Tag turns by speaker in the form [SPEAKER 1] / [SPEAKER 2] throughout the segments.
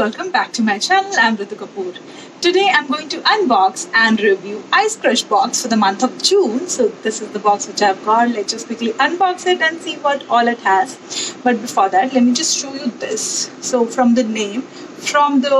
[SPEAKER 1] welcome back to my channel. I'm Ritu Kapoor. Today I'm going to unbox and review EyesCrush box for the month of June. So this is the box which I've got. Let's just quickly unbox it and see what all it has. But before that, let me just show you this. So from the name, from the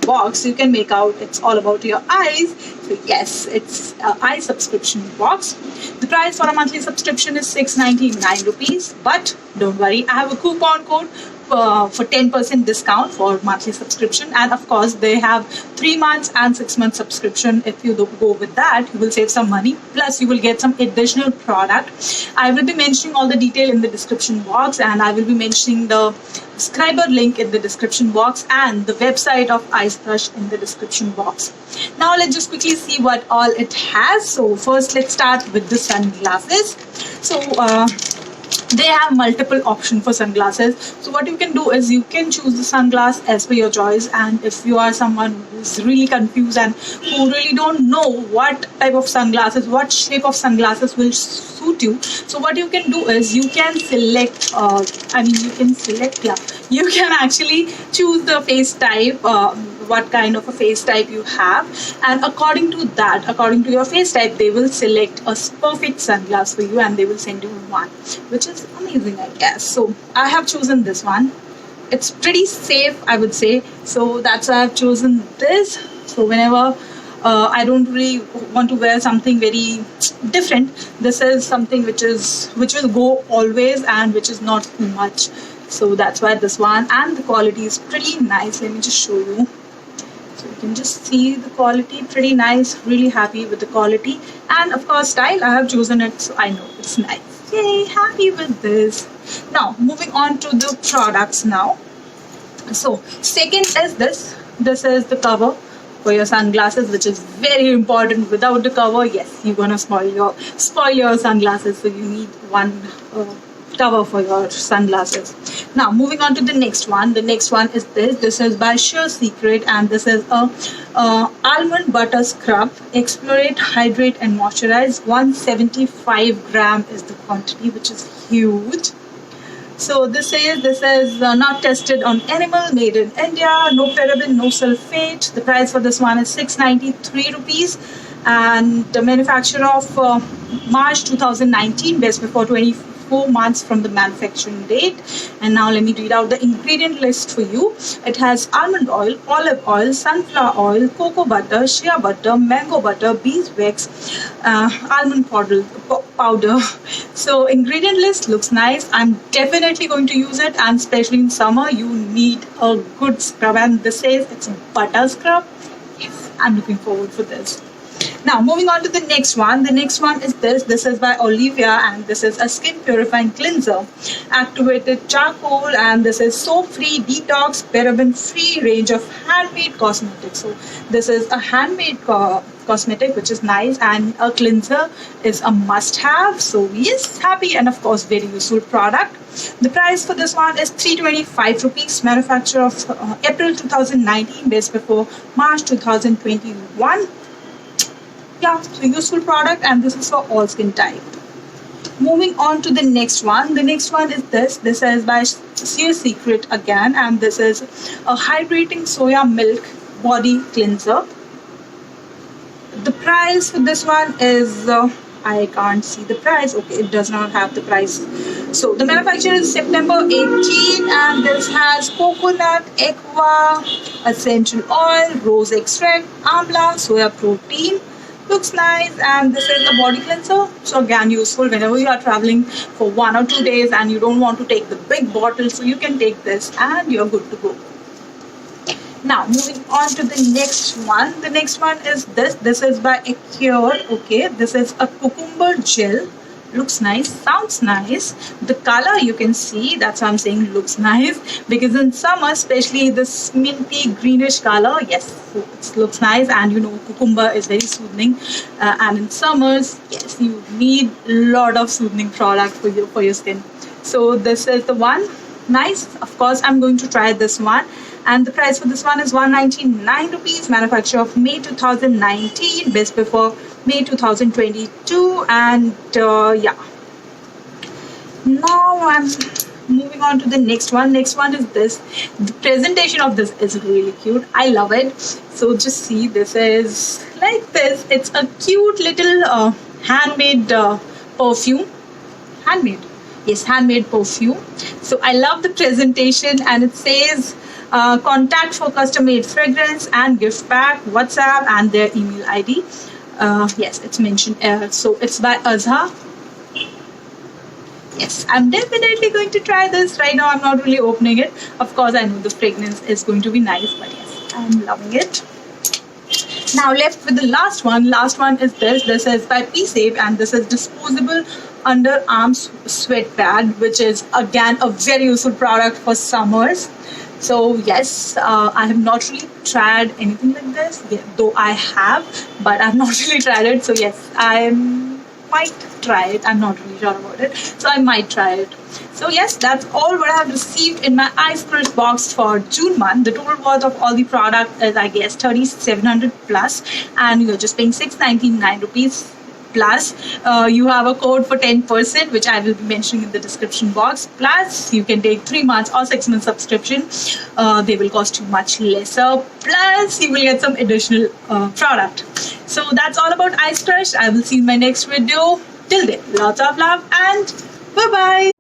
[SPEAKER 1] box, you can make out it's all about your eyes. So yes, it's an eye subscription box. The price for a monthly subscription is 699 rupees. But don't worry, I have a coupon code for 10% discount for monthly subscription, and of course they have 3 months and 6 months subscription. If you go with that, you will save some money, plus you will get some additional product. I will be mentioning all the detail in the description box, and I will be mentioning the subscriber link in the description box and the website of EyesCrush in the description box. Now let's just quickly see what all it has. So first let's start with the sunglasses. So they have multiple options for sunglasses. So what you can do is you can choose the sunglass as per your choice, and if you are someone who's really confused and who really don't know what type of sunglasses, what shape of sunglasses will suit you, so what you can do is you can select you can actually choose the face type, what kind of a face type you have, and according to that, according to your face type, they will select a perfect sunglass for you and they will send you one, which is amazing, I guess. So I have chosen this one. It's pretty safe, I would say, so that's why I've chosen this. So whenever I don't really want to wear something very different, this is something which will go always and which is not too much. So that's why this one, and the quality is pretty nice. Let me just show you. So you can just see the quality, pretty nice. Really happy with the quality, and of course style. I have chosen it, so I know it's nice. Yay, happy with this. Now moving on to the products now. So second is this. This is the cover for your sunglasses, which is very important. Without the cover, yes, you're gonna spoil your sunglasses. So you need one cover for your sunglasses. Now moving on to the next one. The next one is this. This is by Curate, and this is a almond butter scrub. Explorate, hydrate and moisturize. 175 gram is the quantity, which is huge. So this is not tested on animal, made in India, no paraben, no sulfate. The price for this one is 693 rupees, and the manufacturer of March 2019, best before 24 months from the manufacturing date. And now let me read out the ingredient list for you. It has almond oil, olive oil, sunflower oil, cocoa butter, shea butter, mango butter, beeswax, almond powder. So ingredient list looks nice. I'm definitely going to use it, and especially in summer you need a good scrub, and this says it's a butter scrub. Yes, I'm looking forward for this. Now moving on to the next one. The next one is this. This is by Olivia, and this is a skin purifying cleanser, activated charcoal, and this is soap free, detox, paraben free range of handmade cosmetics. So this is a handmade cosmetic, which is nice, and a cleanser is a must have. So yes, happy, and of course very useful product. The price for this one is 325 rupees. Manufacture of April 2019, best before March 2021. Yeah, so useful product, and this is for all skin type. Moving on to the next one. The next one is this. This is by Secret again, and this is a hydrating soya milk body cleanser. The price for this one is I can't see the price. Okay, it does not have the price. So the manufacturer is September 18, and this has coconut, aqua, essential oil, rose extract, amla, soya protein. Looks nice, and this is a body cleanser, so again useful whenever you are traveling for 1 or 2 days and you don't want to take the big bottle, so you can take this and you're good to go. Now moving on to the next one. The next one is this. This is by curate. Okay, this is a cucumber gel. Looks nice, sounds nice. The color you can see, that's why I'm saying looks nice, because in summer, especially this minty greenish color, yes, so it looks nice, and you know cucumber is very soothing, and in summers, yes, you need a lot of soothing product for your skin. So this is the one. Nice. Of course, I'm going to try this one, and the price for this one is 199 rupees. Manufacture of May 2019, best before May 2022, and yeah. Now I'm moving on to the next one. Next one is this. The presentation of this is really cute. I love it. So just see, this is like this. It's a cute little handmade perfume. Handmade. Yes, handmade perfume. So I love the presentation, and it says contact for custom made fragrance and gift pack, WhatsApp, and their email ID. Yes, it's mentioned. So it's by Azha. Yes, I'm definitely going to try this. Right now, I'm not really opening it. Of course, I know the fragrance is going to be nice, but yes, I'm loving it. Now, left with the last one. Last one is this. This is by P-Save, and this is disposable underarm sweat pad, which is again a very useful product for summers. So yes, I have not really tried anything like this, though I have, but I've not really tried it. So yes, I might try it. I'm not really sure about it, so I might try it. So yes, that's all what I have received in my EyesCrush box for June month. The total worth of all the product is, I guess, 3,700 plus, and you're just paying 699 rupees. Plus, you have a code for 10%, which I will be mentioning in the description box. Plus, you can take 3 months or 6 months subscription. They will cost you much lesser. Plus, you will get some additional product. So that's all about EyesCrush. I will see you in my next video. Till then, lots of love and bye-bye.